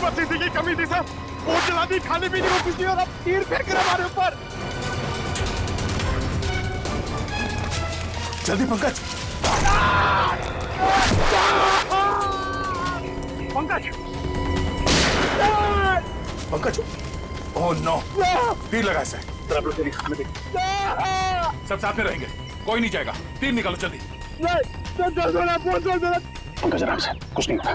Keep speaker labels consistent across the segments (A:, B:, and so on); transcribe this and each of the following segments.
A: बस इसी की कमी थी सर। बोट जला दी, खाने पीने को कुछ नहीं और अब तीर फेंक रहे हमारे ऊपर।
B: जल्दी पंकज।
A: पंकज,
B: पंकज, ओह नो, तीर लगा इसे।
A: आप लोग खाने दे।
B: सब साथ में रहेंगे, कोई नहीं जाएगा। तीर निकालो जल्दी।
A: पंकज आराम से, कुछ नहीं होगा।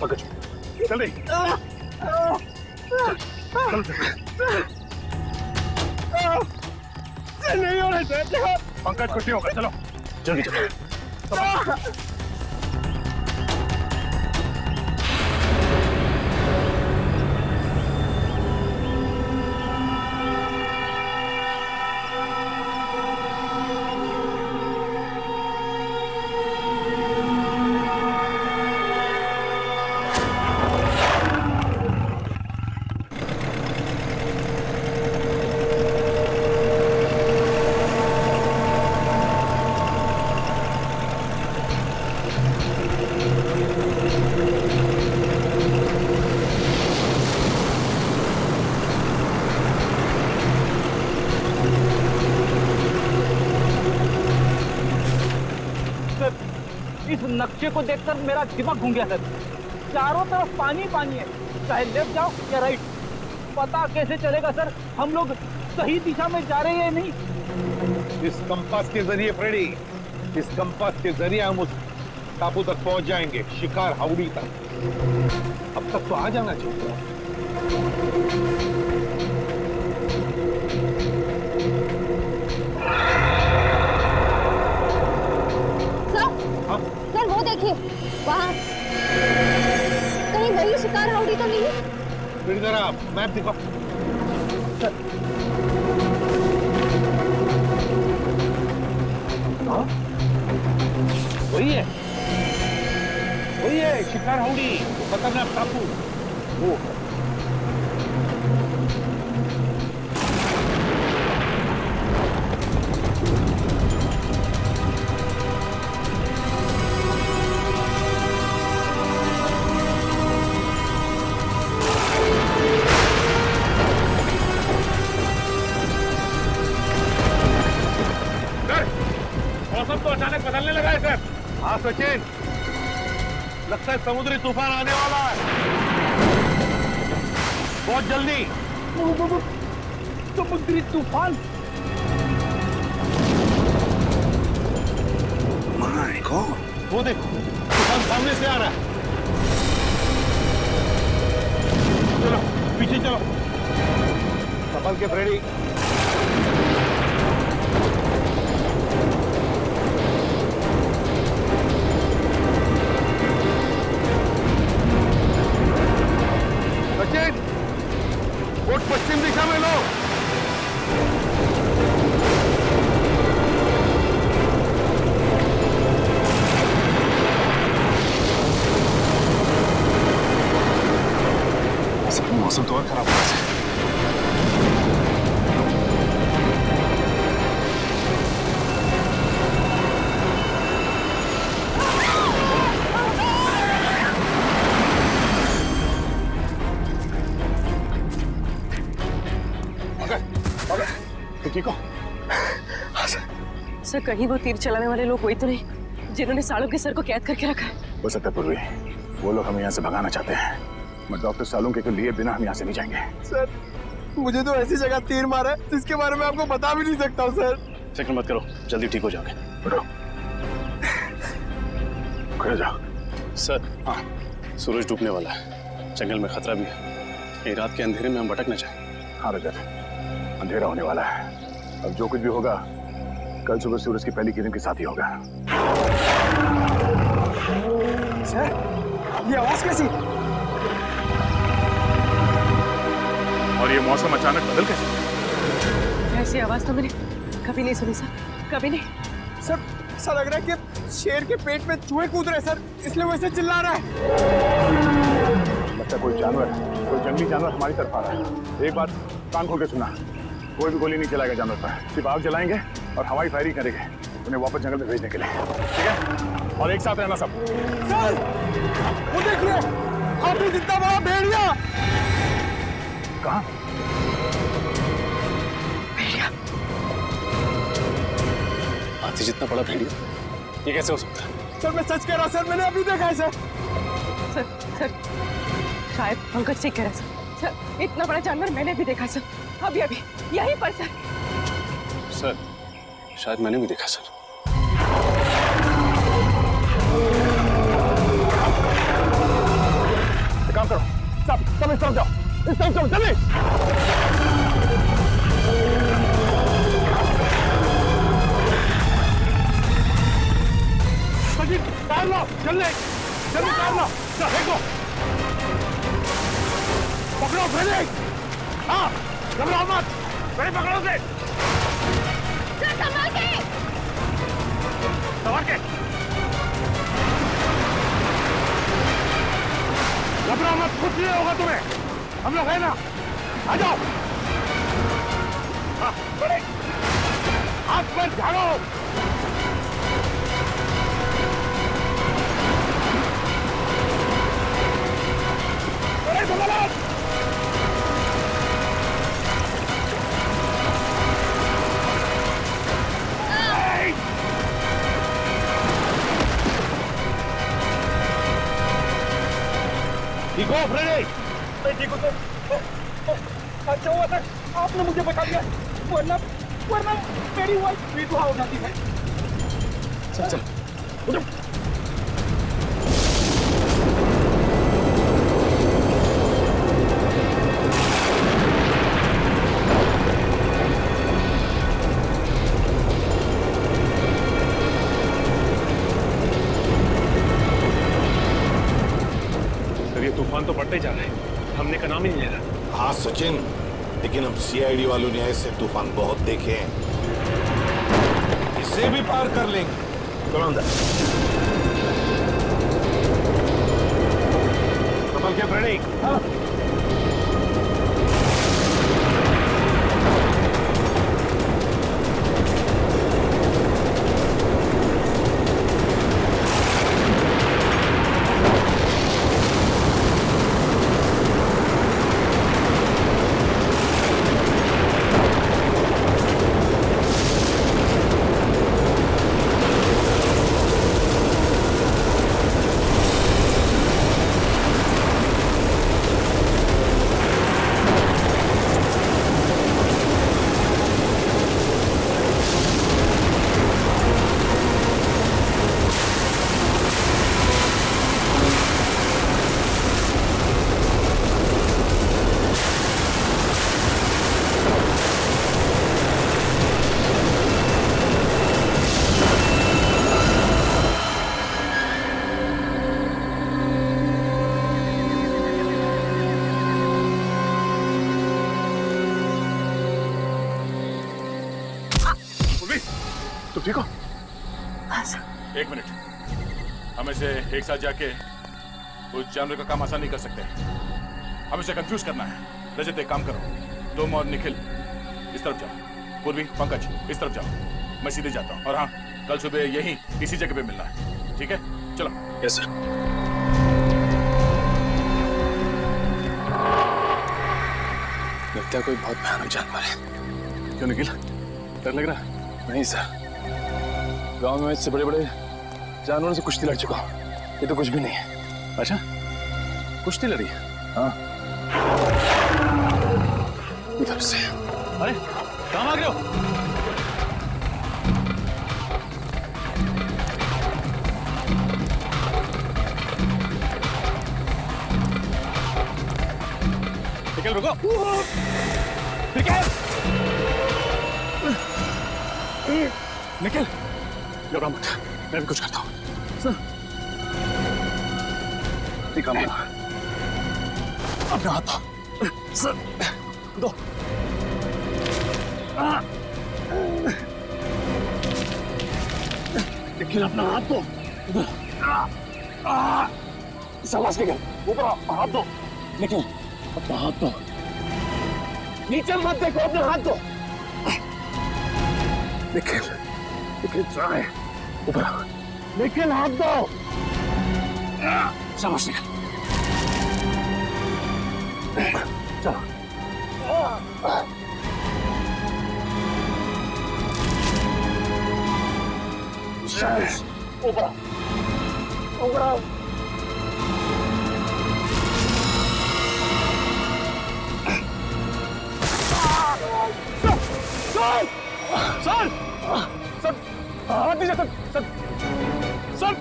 A: पंकज, जल्दी। नहीं हो रहा पंकज, कुछ नहीं होगा, चलो जल्दी चलो।
C: इस नक्शे को देखकर मेरा दिमाग घूम गया सर। चारों तरफ पानी पानी है, चाहे लेफ्ट जाओ या राइट, पता कैसे चलेगा सर हम लोग सही दिशा में जा रहे हैं या नहीं?
A: इस कंपास के जरिए फ्रेडी, इस कंपास के जरिए हम उस टापू तक पहुंच जाएंगे, शिकार हाउड़ी तक। अब तक तो आ जाना चाहिए।
D: सर वो देखिए वहाँ, कहीं वही शिकार हाउड़ी तो नहीं?
A: फिर जरा मैप दिखाओ। वही है, वही है शिकार हाउड़ी, खतरनाक टापू वो। मौसम तो अचानक बदलने लगा है सर। हाँ सचिन, लगता है समुद्री तूफान आने वाला है बहुत जल्दी।
C: समुद्री तूफान?
B: माय गॉड,
A: वो देखो तूफान सामने से आ रहा है। चलो पीछे चलो, संभल के फ्रेडी। बोट पश्चिम दिशा में लो।
B: मौसम तो और खराब हो रहा है।
A: ठीक हो?
B: हाँ सर।
E: सर कहीं वो तीर चलाने वाले लोग वही तो नहीं जिन्होंने सालों के सर को कैद करके रखा है?
B: हो सकता है पूर्वी, वो लोग हमें यहाँ से भगाना चाहते हैं, मगर डॉक्टर सालों के लिए बिना हम यहाँ से नहीं जाएंगे।
F: सर मुझे तो ऐसी जगह तीर मारा है जिसके बारे में आपको बता भी नहीं सकता हूँ सर।
B: फिक्र मत करो, जल्दी ठीक हो जाओगे। उठो, खड़े जाओ।
G: सर हाँ, सूरज डूबने वाला है, जंगल में खतरा भी है, कहीं रात के अंधेरे में हम भटक न जाएं।
B: हाँ रजत, अंधेरा होने वाला है। अब जो कुछ भी होगा कल सुबह सूरज की पहली किरण के साथ ही होगा।
F: सर ये आवाज कैसी?
A: और ये मौसम अचानक बदल कैसे?
E: ऐसी आवाज तो मैंने कभी नहीं सुनी सर, कभी नहीं।
F: सर ऐसा लग रहा है कि शेर के पेट में चूहे कूद रहे सर, इसलिए वैसे चिल्ला रहा है।
B: लगता है कोई जानवर, कोई जंगली जानवर हमारी तरफ आ रहा है। एक बात कान खोल के सुना, कोई भी गोली नहीं चलाएगा जानवर पर, सिर्फ आग जलाएंगे और हवाई फायरिंग करेंगे उन्हें वापस जंगल में भेजने के लिए, ठीक है? और एक साथ रहना सब।
F: सर वो देखिए, हाथी जितना बड़ा भेड़िया।
B: कहाँ?
G: हाथी जितना बड़ा भेड़िया, ये कैसे हो सकता है?
F: सर मैं सच कह रहा, सर मैंने अभी देखा है सर।
E: सर शायद पंकज से कह रहा सर, इतना बड़ा जानवर मैंने भी देखा सर, अभी अभी यहीं पर सर।
G: सर शायद मैंने भी देखा सर।
B: एक काम करो, सब इस तरफ जाओ, इस तरफ जाओ, जल्दी।
A: तार लो, जल्दी जल्दी तार लो, चल देखो, पकड़ो फ्रेडी। हाँ, घबराओ मत, फ्रेडी पकड़ो से।
D: संभाल के।
A: संभाल के। घबराओ मत, कुछ नहीं होगा तुम्हें, हम लोग है ना, आ जाओ। हाँ, फ्रेडी, हाथ पर झाड़ो। ठीक हो फ्रेडी?
C: मैं ठीक हूँ सर। अच्छा हुआ सर आपने मुझे बचा लिया, वरना मेरी वाइफ विधवा हो जाती है।
G: चल चल उठो।
A: तूफान तो बढ़ते जा रहे हैं, हमने का नाम ही नहीं ले रहा।
H: हाँ सचिन, लेकिन हम सीआईडी वालों ने ऐसे तूफान बहुत देखे हैं, इसे भी पार कर लेंगे।
B: चलो अंदर।
A: संभल के फ्रेडी। हाँ।
B: तुम ठीक हो?
E: हाँ सर।
H: एक मिनट, हम इसे एक साथ जाके उस जानवर का काम आसान नहीं कर सकते, हम इसे कंफ्यूज करना है। रजत एक काम करो, तुम और निखिल इस तरफ जाओ, पूर्वी पंकज इस तरफ जाओ, मैं सीधे जाता हूँ। और हाँ, कल सुबह यहीं इसी जगह पे मिलना है, ठीक है? चलो।
G: Yes sir. लगता है कोई बहुत भयानक जानवर है।
B: क्यों निखिल, डर लग रहा है?
G: नहीं सर, गांव में इससे बड़े बड़े जानवरों से कुश्ती लड़ चुका हूं, ये तो कुछ भी नहीं है।
B: अच्छा,
G: कुश्ती लड़ी?
B: हाँ।
G: इधर से।
A: अरे कहाँ भाग रहे हो? निकल, रुको।
B: निखिल, घबरा मत, मैं भी कुछ करता हूँ। ठीक है, अपना हाथ दो। सर, दो। निखिल, अपना हाथ दो। शाबाश निखिल, ऊपर हाथ दो। लेकिन अपना हाथ दो, नीचे मत देखो, अपना हाथ दो। निखिल, निखिल ट्राई, ऊपर आओ। निखिल हाथ दो। शाबाश निखिल, चलो। शाबाश, ऊपर आओ, ऊपर आओ। सर, सर, सर, हाथ दीजिए sir, sir, sir,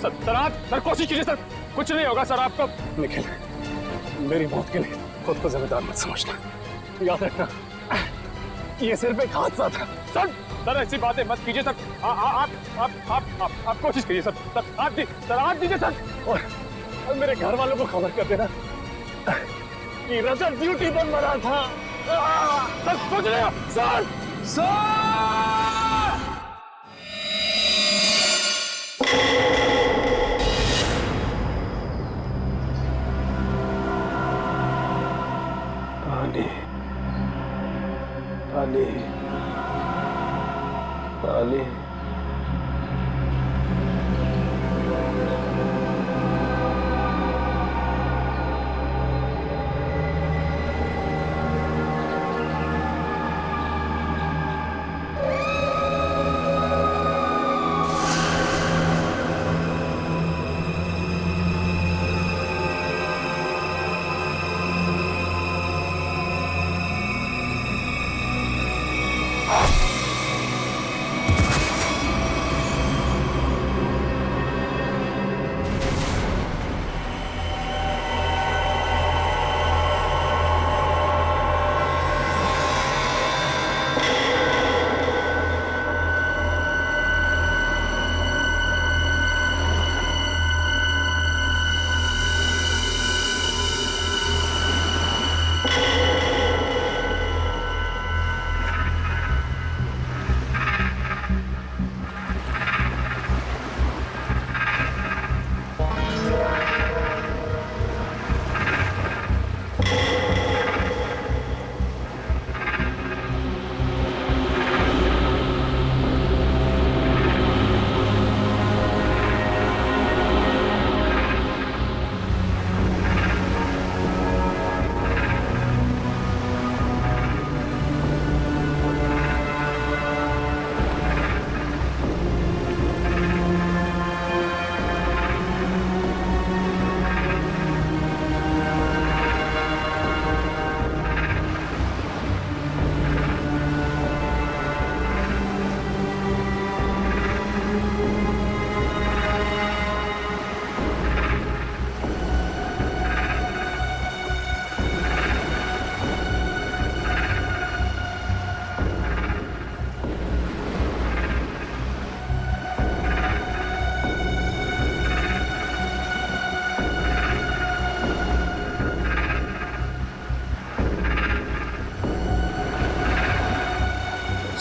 B: sir, sir, आप सर कोशिश कीजिए सर, कुछ नहीं होगा सर आपको। निखिल, मेरी मौत के लिए खुद को जिम्मेदार मत समझना, याद रखना ये सिर्फ एक हादसा था। सर, सर ऐसी बातें मत कीजिए सर, आप कोशिश कीजिए सर, सर हाथ दीजिए सर, और मेरे घर वालों को खबर कर देना कि रजत ड्यूटी पर मरा था। सर सोच रहे हो सर,
F: पानी, पानी, पानी।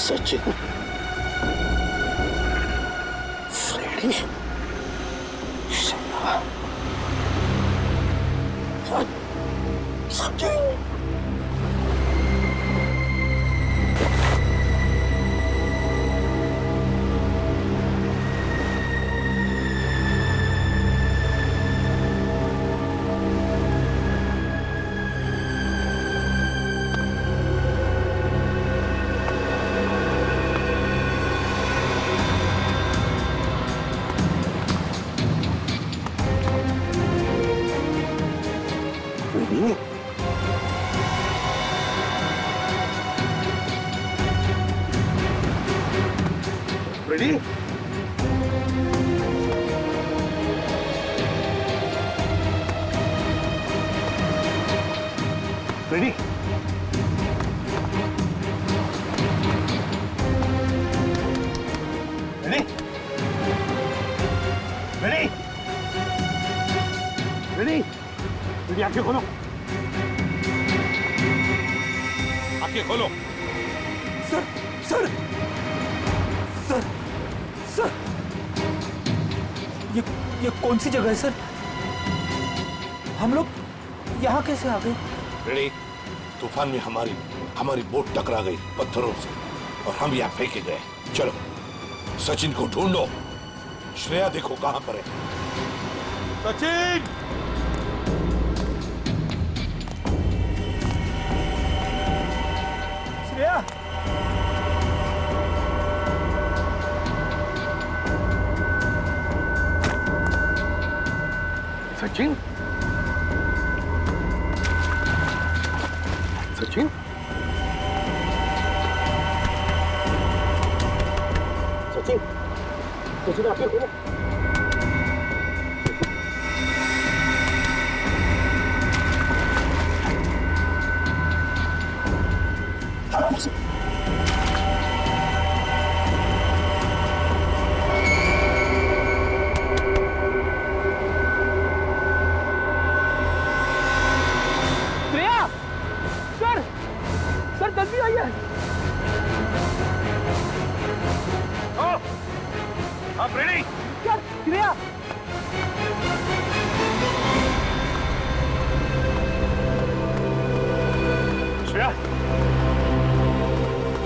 B: Sachin, Freddy, Sachin.
A: Ready? Ready? Ready? Ready? Ready? Ready, आंखें खोलो, आंखें खोलो।
F: सर, सर, सर, सर, ये कौन सी जगह है सर? हम लोग
C: यहाँ कैसे आ गई?
A: रेडी, तूफान में हमारी बोट टकरा गई पत्थरों से और हम यहाँ फेंके गए। चलो सचिन को ढूंढो। श्रेया देखो कहां पर है। सचिन!
C: श्रेया!
A: सचिन? सचिन? सचिन? सचिन आप हो?
C: श्रेया! सर! सर जल्दी आइए!
A: आप रेडी?
C: सर, श्रेया!
B: श्रेया,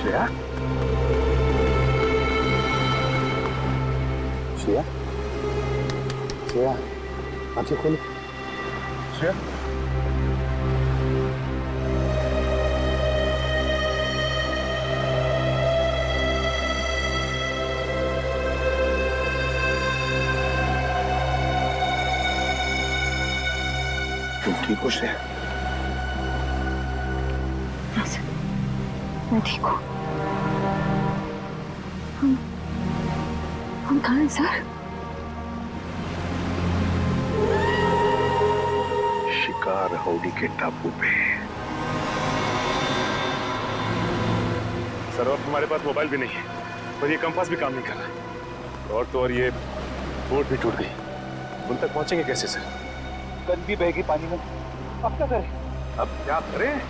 B: श्रेया, श्रेया, श्रेया, आंखें खोलो। श्रेया, तुम ठीक हो श्रेया?
D: हाँ सर, मैं ठीक हूँ। हम कहाँ हैं सर?
A: शिकार हाउडी के टापू पे।
B: सर, अब हमारे पास मोबाइल भी नहीं है और ये कंपास भी काम नहीं कर रहा और तो और ये बोट भी टूट गई। उन तक पहुंचेंगे कैसे सर?
C: गन भी बहेगी पानी में। अब क्या करें?
A: अब क्या करें?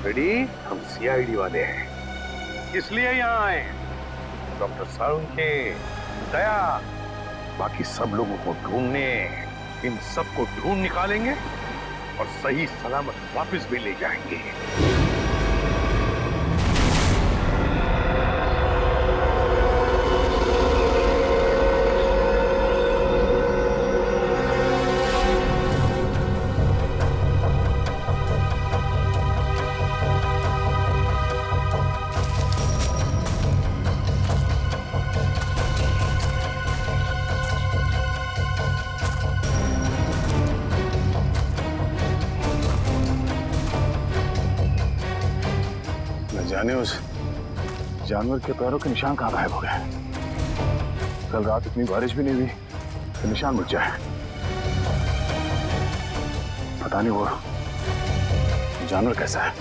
A: रेडी, हम सीआईडी वाले हैं, इसलिए यहाँ आए। डॉक्टर साळुंखे, दया, बाकी सब लोगों को ढूंढने, इन सबको ढूंढ निकालेंगे और सही सलामत वापस भी ले जाएंगे।
B: जाने उस जानवर के पैरों के निशान कहाँ गायब हो गए। कल रात इतनी बारिश भी नहीं हुई तो निशान मिट जाए। पता नहीं वो जानवर कैसा है।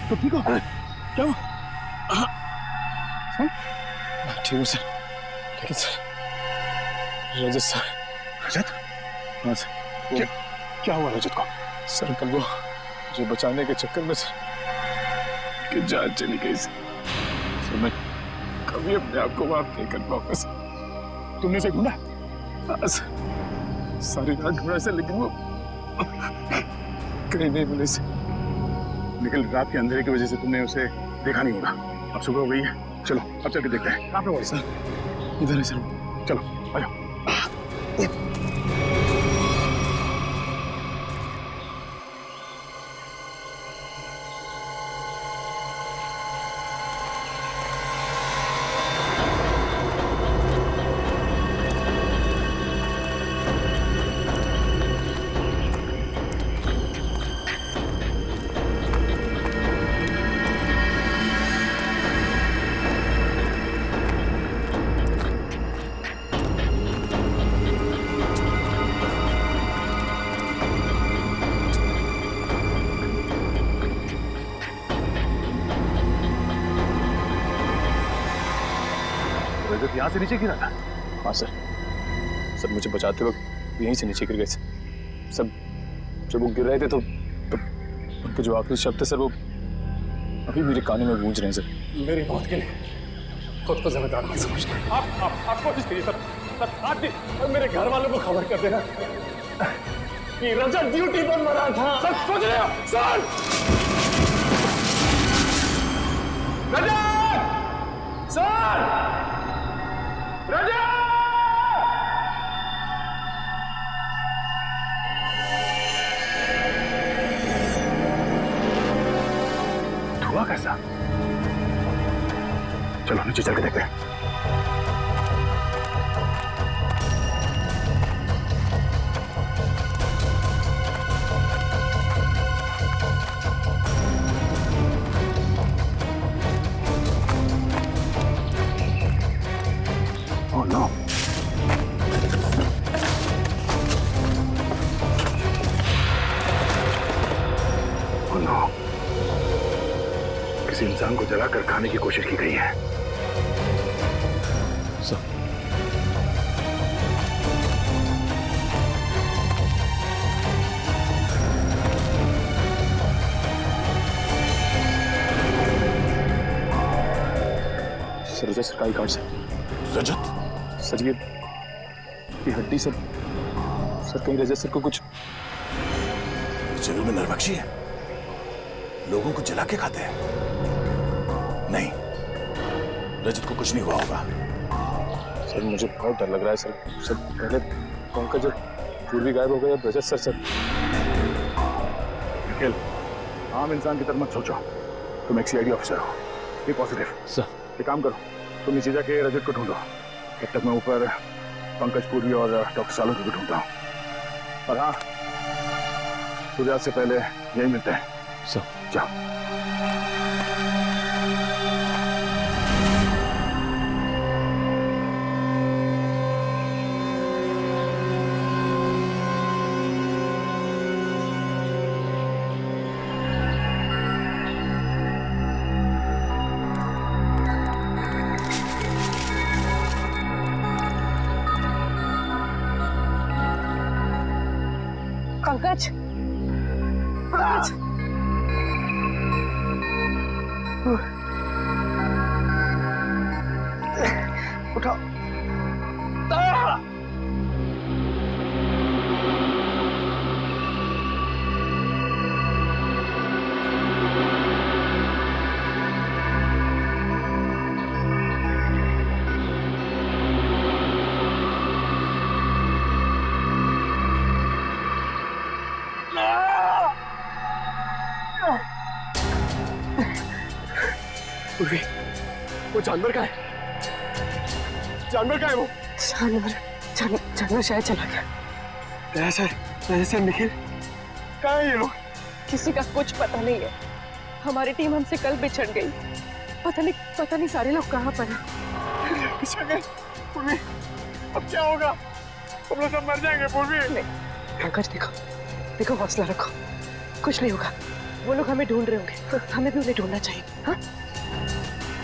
B: तो ठीक हो? क्या हुआ? ठीक हूँ सर, लेकिन सर रजत सर। रजत? हाँ सर। क्या हुआ रजत को? सर कल वो जो बचाने के चक्कर में सर कि जान चली गई सर। मैं कभी अपने आप को माफ नहीं कर पाऊंगा सर। तुमने उसे ढूंढा? हाँ सर, सारी रात ढूंढा सर, लेकिन वो कहीं नहीं मिले सर। लेकिन रात के अंधेरे की वजह से तुमने उसे देखा नहीं होगा। अब सुबह हो गई है, चलो अब चल के देखते हैं। कहाँ पे वो सर? इधर है सर। चलो आ जाओ। रजत यहाँ से नीचे गिरा था?
G: हाँ सर, सर मुझे बचाते वक्त यहीं से नीचे गिर गए सर। सब जब वो गिर रहे थे तो उनके जो आखिरी शब्द थे सर, वो अभी मेरे कानों में गूंज रहे हैं सर।
B: मेरी मौत के लिए खुद को जिम्मेदार मत समझना। आप कोशिश करिए सर, आप भी मेरे घर वालों को खबर कर देना कि रजत ड्यूटी पर मरा था। सर सोच रहे हो सर? रजत! सर! रजत! धुआं कैसा? चलो नीचे चल के देखते हैं। Oh no! Oh no! किसी इंसान को जलाकर खाने की कोशिश की गई है।
G: सर सर रजत सरकारी कार्ड से।
H: रजत?
G: सर ये हड्डी सर कहीं रजत सर को कुछ।
H: जंगल में नरभक्षी है, लोगों को जला के खाते हैं। नहीं, रजत को कुछ नहीं हुआ होगा।
G: सर मुझे बहुत डर लग रहा है सर। सर पहले पंकज जब पूर्वी गायब हो गए, अब रजत सर।
B: निखिल, आम इंसान की तरह मत सोचो। तुम एक सीआईडी ऑफिसर हो, बी पॉजिटिव।
G: सर
B: एक काम करो, तुम नीचे जाके रजत को ढूंढो, तब तक मैं ऊपर पंकज पूर्वी और डॉक्टर सालों को भी ढूंढता हूँ। और हाँ, सूर्यास्त से पहले यही मिलते हैं।
G: सर
B: जाओ।
E: पंकज, पंकज,
F: उठाओ। पूर्वी, वो जानवर का है? जानवर का है वो?
E: जानवर शायद चला गया।
F: सर निखिल, कहाँ है ये लोग?
E: किसी का कुछ पता नहीं है। हमारी टीम हमसे कल बिछड़ गई। पता नहीं सारे लोग कहाँ पर हैं।
F: बिछड़ गए? पूर्वी, अब क्या होगा? हम लोग सब मर जाएंगे पूर्वी।
E: पंकज देखो हौसला रखो, कुछ नहीं होगा। वो लोग हमें ढूंढ रहे होंगे, हमें भी उन्हें ढूंढना चाहिए। हाँ?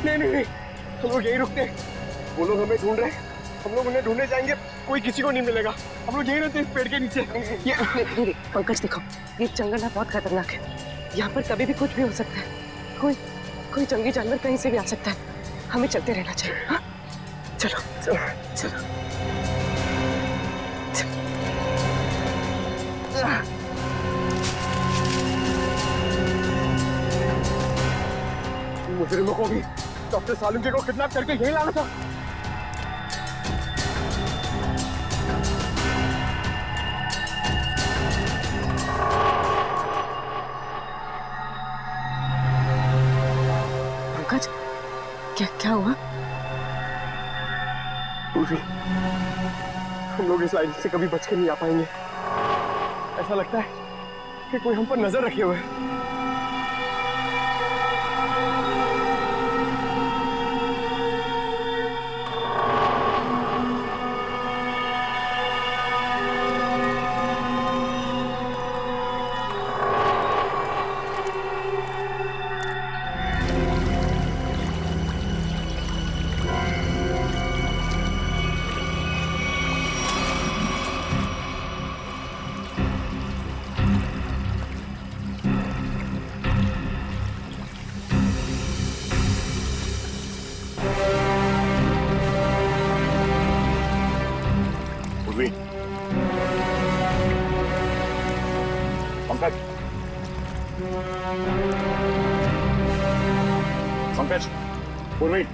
F: नहीं, हम लोग यहीं रुकते हैं। वो लोग हमें ढूंढ रहे हैं, हम लोग उन्हें ढूंढने जाएंगे, कोई किसी को नहीं मिलेगा। हम लोग यहीं रहते हैं इस पेड़ के नीचे।
E: नहीं, पंकज देखो, ये जंगल ना बहुत खतरनाक है। यहाँ पर कभी भी कुछ भी हो सकता है। कोई जंगली जानवर कहीं से भी आ सकता है। हमें चलते रहना चाहिए। हाँ? चलो।
F: मुजरिमों को भी डॉक्टर सालुंके को किडनैप करके यहीं लाना था।
E: पंकज, क्या हुआ?
F: पूर्वी, हम लोग इस लाइन से कभी बच के नहीं आ पाएंगे। ऐसा लगता है कि कोई हम पर नजर रखे हुए है।
B: पूर्वी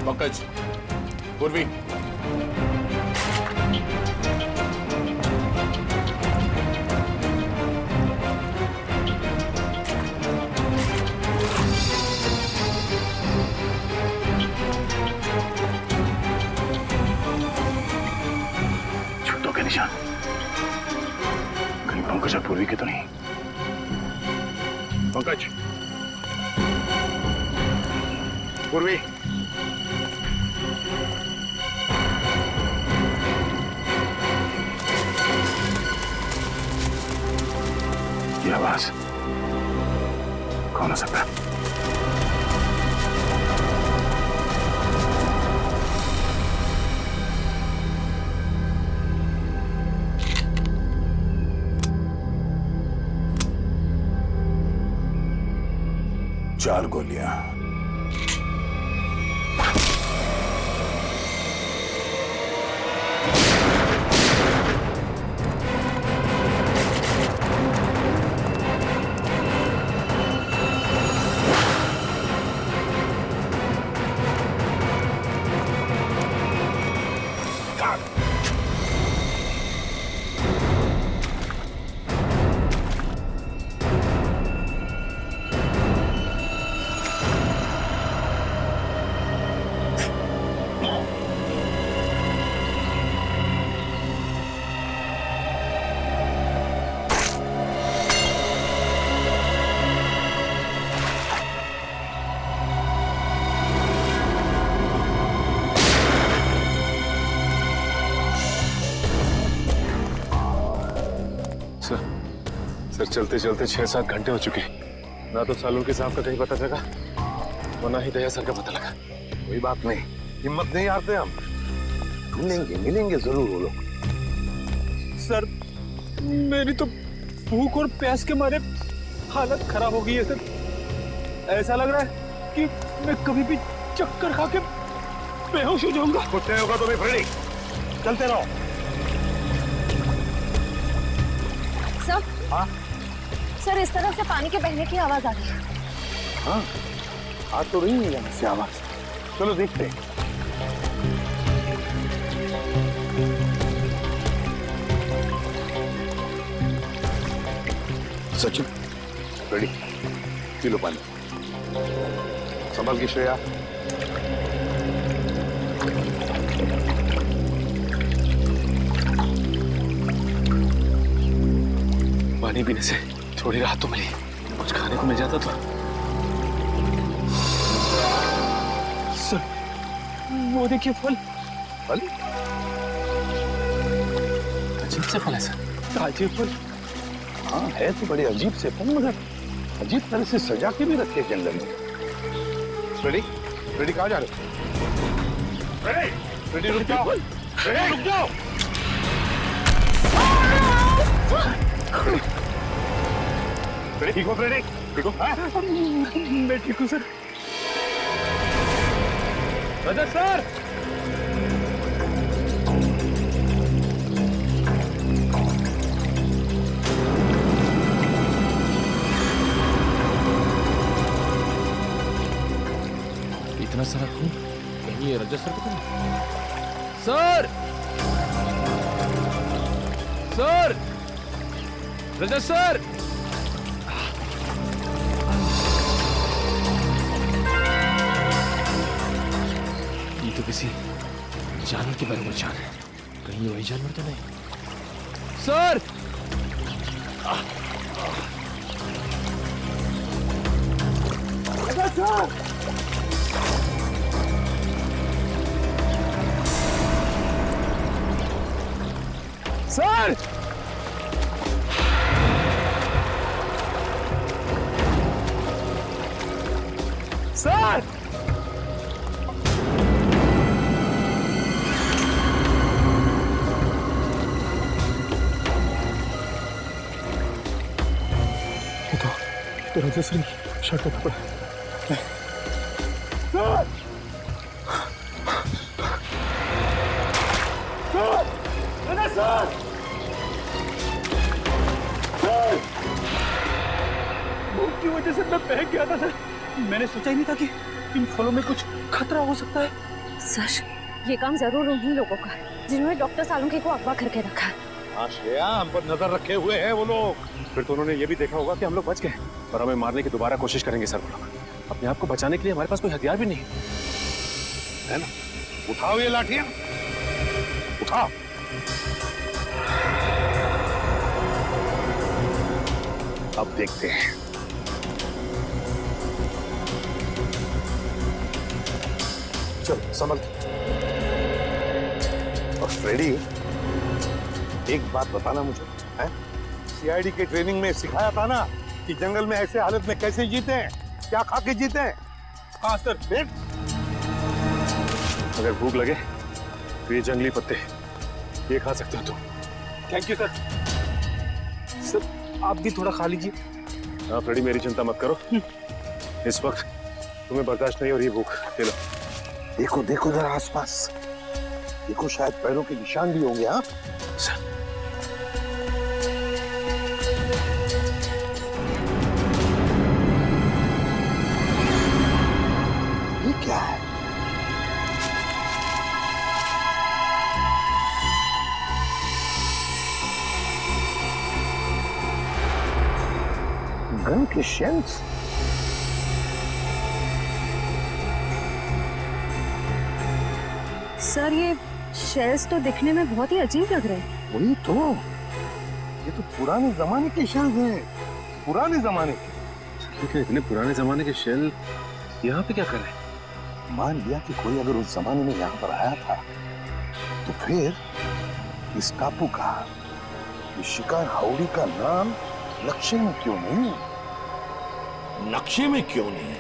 H: पंकज, पूर्वी,
B: छुट्टों के निशान कहीं पंकज और पूर्वी के तो नहीं। पंकज, पूर्वी, ये आवाज कौन हो सकता है?
A: चार गोलियां।
G: सर चलते चलते 6-7 घंटे हो चुके। ना तो सालुंके साहब का कहीं पता चला और ना ही दया सर का पता लगा।
A: कोई बात नहीं, हिम्मत नहीं हारते हम, ढूंढेंगे, मिलेंगे जरूर वो लोग।
C: सर मेरी तो भूख और प्यास के मारे हालत खराब हो गई है सर। ऐसा लग रहा है कि मैं कभी भी चक्कर खा के बेहोश हो जाऊंगा।
A: कुछ नहीं होगा तुम्हें फ्रेडी, चलते रहो।
D: सर,
A: हाँ
D: सर इस तरफ से पानी के बहने की आवाज आ रही है।
A: हाँ, आ तो रही है यहाँ से आवाज। चलो देखते हैं। सचिन, रेडी, पी लो पानी। संभल की श्रेया।
G: पानी पीने से थोड़ी राहत तो मिली, कुछ खाने को मिल जाता तो।
C: सर वो देखिए फल।
A: फल?
G: अजीब से फल है सर।
C: ताजे फल।
A: हाँ है तो बड़े अजीब से फल, मगर अजीब तरह से सजा के भी रखे जंगल में। रेडी, रेडी कहाँ जा रहे हो? रेडी, रेडी रुक जाओ, रेडी रुक जाओ। ठीक हो फ्रेडी? ठीक हो?
C: मैं ठीक हूँ सर। रजत सर,
G: इतना सारा खून, कहीं ये रजत सर को तो नहीं?
C: सर, सर, रजत सर।
G: ये तो किसी जानवर के बारे में जान है, कहीं ये वही जानवर तो नहीं?
C: सर, सर,
B: सर तो राजा सर शर्ट का कपड़ा
C: भूख की वजह से मैं बहक गया था सर। मैंने सोचा ही नहीं था कि इन फलों में कुछ खतरा हो सकता है।
D: सर ये काम जरूर उन्हीं लोगों का है जिन्होंने डॉक्टर सालुंखे को अगवा करके रखा है।
A: हाँ श्रेया, हम पर नजर रखे हुए हैं वो लोग।
B: फिर तो उन्होंने ये भी देखा होगा कि हम लोग बच गए और हमें मारने की दोबारा कोशिश करेंगे सर। वो लोग अपने आप को बचाने के लिए हमारे पास कोई हथियार भी नहीं
A: है ना? उठाओ ये लाठियां, उठाओ। अब देखते हैं।
B: चल संभल।
A: और फ्रेडी, एक बात बताना मुझे, है? सीआईडी के ट्रेनिंग में सिखाया था ना कि जंगल में ऐसे हालत में कैसे जीते हैं, क्या खा के जीते हैं?
B: हाँ सर।
A: फिर
B: अगर भूख लगे तो ये जंगली पत्ते ये खा सकते हो तुम।
C: Thank you sir. सर आप भी थोड़ा खा लीजिए।
B: हाँ फ्रेडी, मेरी चिंता मत करो। इस वक्त तुम्हें बर्दाश्त नहीं हो रही भूख। ले लो।
A: देखो देखो जरा आसपास, देखो शायद पैरों के निशान भी होंगे। हाँ ये क्या है? गन के शेल्स?
D: सर ये शेल्स तो दिखने में बहुत ही अजीब लग रहे हैं।
A: वही तो, ये तो पुराने जमाने के शेल्स हैं, पुराने जमाने के।
B: लेकिन इतने पुराने जमाने के शेल यहाँ पे क्या कर रहे हैं?
A: मान लिया कि कोई अगर उस जमाने में यहाँ पर आया था, तो फिर इस टापू का, इस शिकार हाउड़ी का नाम नक्शे में क्यों नहीं?
I: नक्शे में क्यों नहीं?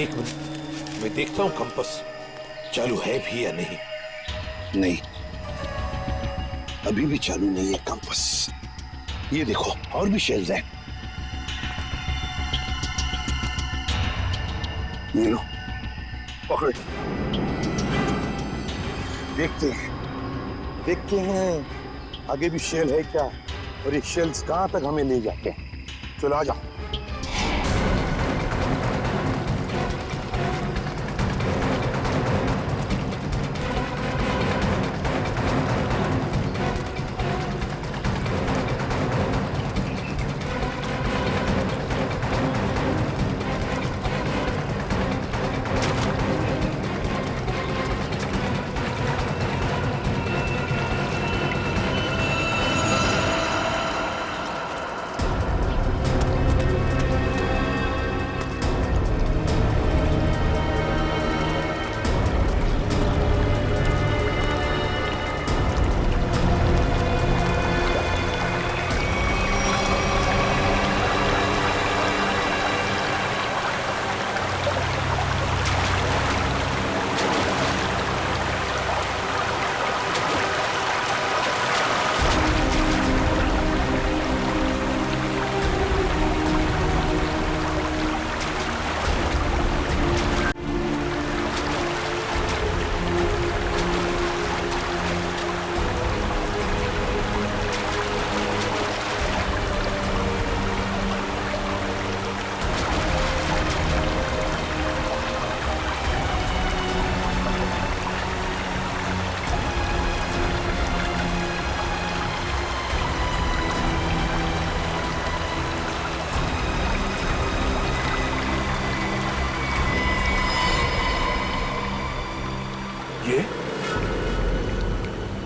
I: एक मिनट, मैं देखता हूं कंपास चालू है भी या नहीं।
A: नहीं, अभी भी चालू नहीं है कंपास। ये देखो और भी शेल्स हैं। ये लो, पकड़ो। देखते हैं आगे भी शेल है क्या, और ये शेल्स कहां तक हमें ले जाते हैं। चलो आ जाओ।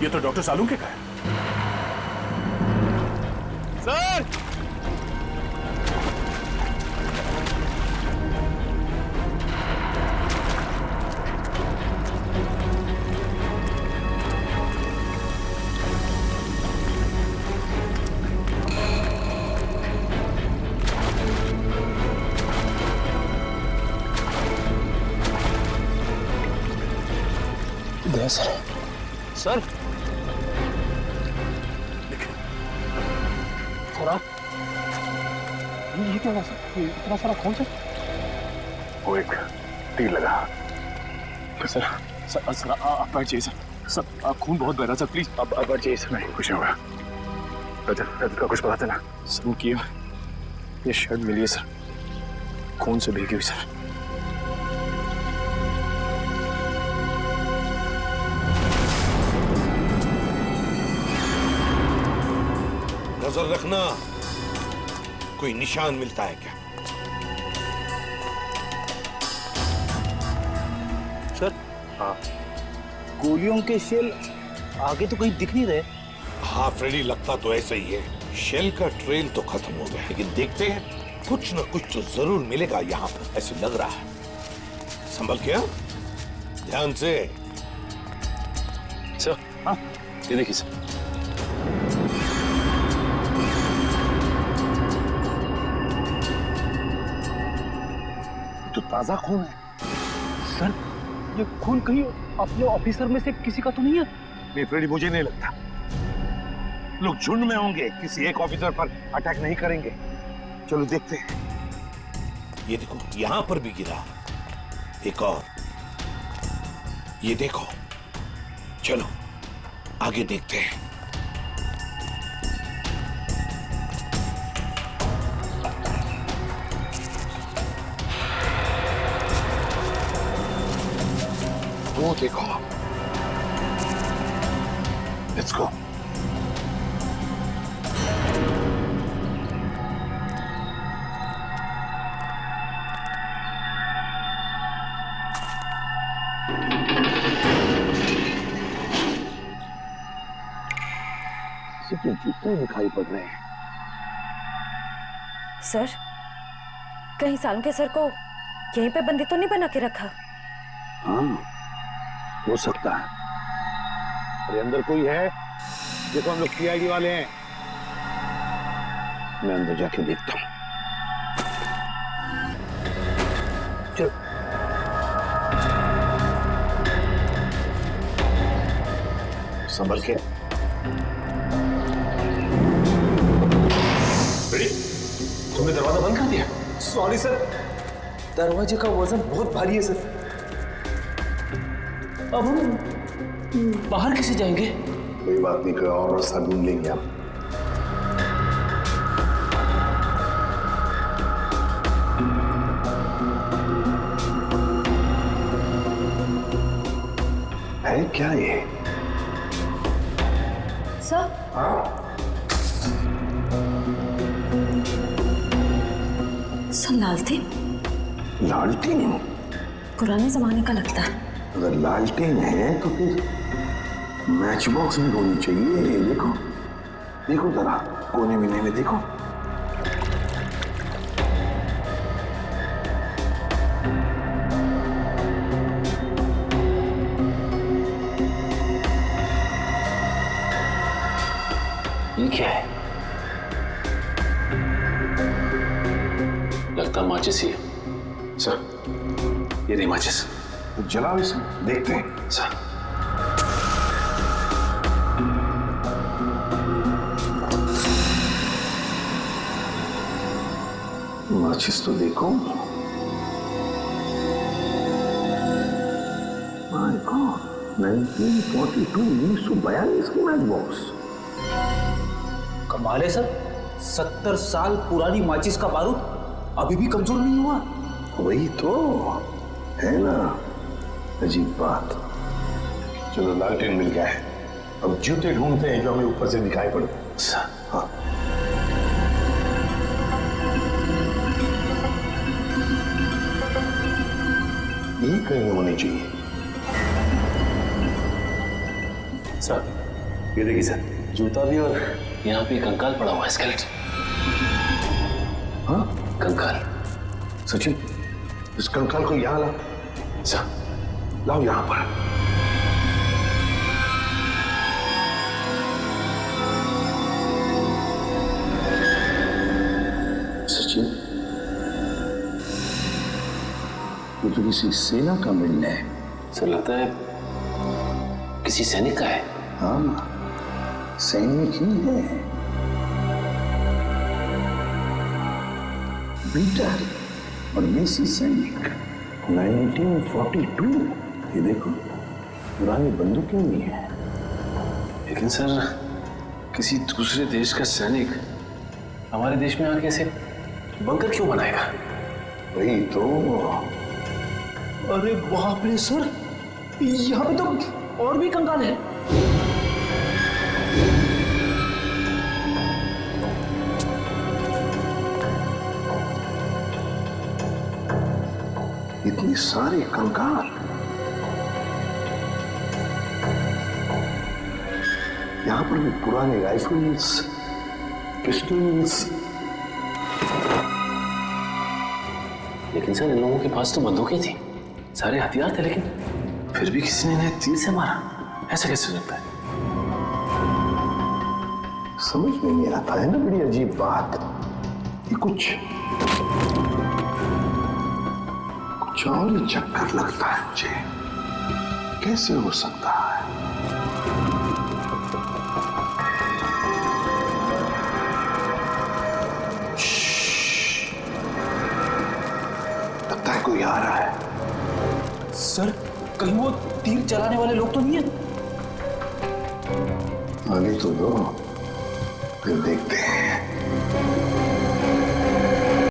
H: ये तो डॉक्टर सालुंखे का है।
B: सर!
G: है सर। सर सर आप ये क्या हुआ सर? इतना सारा खून सर?
B: वो एक तीर लगा।
G: सर सर सर आप बैठ जाइए सर। सर आप खून बहुत बह रहा सर, प्लीज आप बैठ जाइए सर।
B: नहीं कुछ नहीं होगा। रजत का कुछ पता चला?
G: सर की ये शर्ट मिली है सर, खून से भीगी हुई सर।
I: नजर रखना, कोई निशान मिलता है क्या?
C: सर हाँ, गोलियों के शेल आगे तो कहीं दिख नहीं रहे।
I: हाँ फ्रेडी, लगता तो ऐसा ही है। शेल का ट्रेल तो खत्म हो गया, लेकिन देखते हैं कुछ न कुछ तो जरूर मिलेगा यहाँ पर, ऐसे लग रहा है। संभल के, ध्यान से।
G: सर हाँ, ये देखिए सर।
B: तो ताजा खून है।
C: सर ये खून कहीं अपने ऑफिसर में से किसी का तो नहीं है?
A: नहीं फ्रेडी, मुझे नहीं लगता। लोग झुंड में होंगे, किसी एक ऑफिसर पर अटैक नहीं करेंगे। चलो देखते हैं।
I: ये देखो, यहां पर भी गिरा एक और। ये देखो, चलो आगे देखते हैं।
A: वो देखो, लेट्स गो। के जूते दिखाई पड़ रहे हैं।
D: सर कहीं सालम के सर को यहीं पे बंदी तो नहीं बना के रखा?
A: हाँ हो सकता है। अरे अंदर कोई है? देखो हम लोग सीआईडी वाले हैं। मैं अंदर जाके देखता हूँ। चल। संभल के।
G: तुमने दरवाजा बंद कर दिया?
F: सॉरी सर, दरवाजे का वजन बहुत भारी है सर।
C: अब हम बाहर कैसे जाएंगे?
A: कोई बात नहीं, कोई और रास्ता ढूंढ लेंगे हम। है क्या ये?
D: सर सर लालटेन?
A: लालटेन?
D: पुराने जमाने का लगता है।
A: अगर लालटेन है तो फिर मैच बॉक्स में होनी चाहिए। देखो देखो जरा कोने में देखो।
G: ये क्या है? लगता माचिस ही है। सर ये नहीं माचिस।
A: तो जलाओ इसे, देखते हैं।
G: सर
A: माचिस तो देखो। माय गॉड, 1942 1942 की मैच बॉक्स।
C: कमाल है सर, 70 साल पुरानी माचिस का बारूद अभी भी कमजोर नहीं हुआ।
A: वही तो है ना, अजीब बात। चलो लालटेन मिल गया है, अब जूते ढूंढते हैं जो हमें ऊपर से दिखाई पड़े। हाँ यही कहीं होनी चाहिए।
G: सर ये देखिए सर, जूता भी और यहाँ पे कंकाल पड़ा हुआ है, स्केलेटन।
A: हाँ
G: कंकाल।
A: सचिन, इस कंकाल को यहाँ ला।
G: सर
A: लाओ यहाँ पर। सचिन, ये तो किसी सेना का मिलना है।
G: सर लगता है
J: किसी सैनिक का है?
A: हाँ, सैनिक ही है। बीटर और देसी सैनिक 1942। ये देखो, पुरानी बंदूकें भी हैं।
J: लेकिन सर, किसी दूसरे देश का सैनिक हमारे देश में आके ऐसे बंकर क्यों बनाएगा?
A: वही तो।
C: अरे बाप रे सर, यहाँ पे तो और भी कंकाल है।
A: इतने सारे कंकाल। यहाँ पर भी पुराने राइफल्स, पिस्टल्स।
J: लेकिन सर, इन लोगों के पास तो बंदूकें थी, सारे हथियार थे, लेकिन फिर भी किसी ने इन्हें तीर से मारा। ऐसा कैसे हो सकता है?
A: समझ में नहीं आता है ना, बड़ी अजीब बात। ये कुछ और ही चक्कर लगता है मुझे। कैसे हो सकता है? लगता है कोई आ रहा है।
C: सर, कहीं वो तीर चलाने वाले लोग तो नहीं है?
A: आने तो दो, फिर देखते हैं।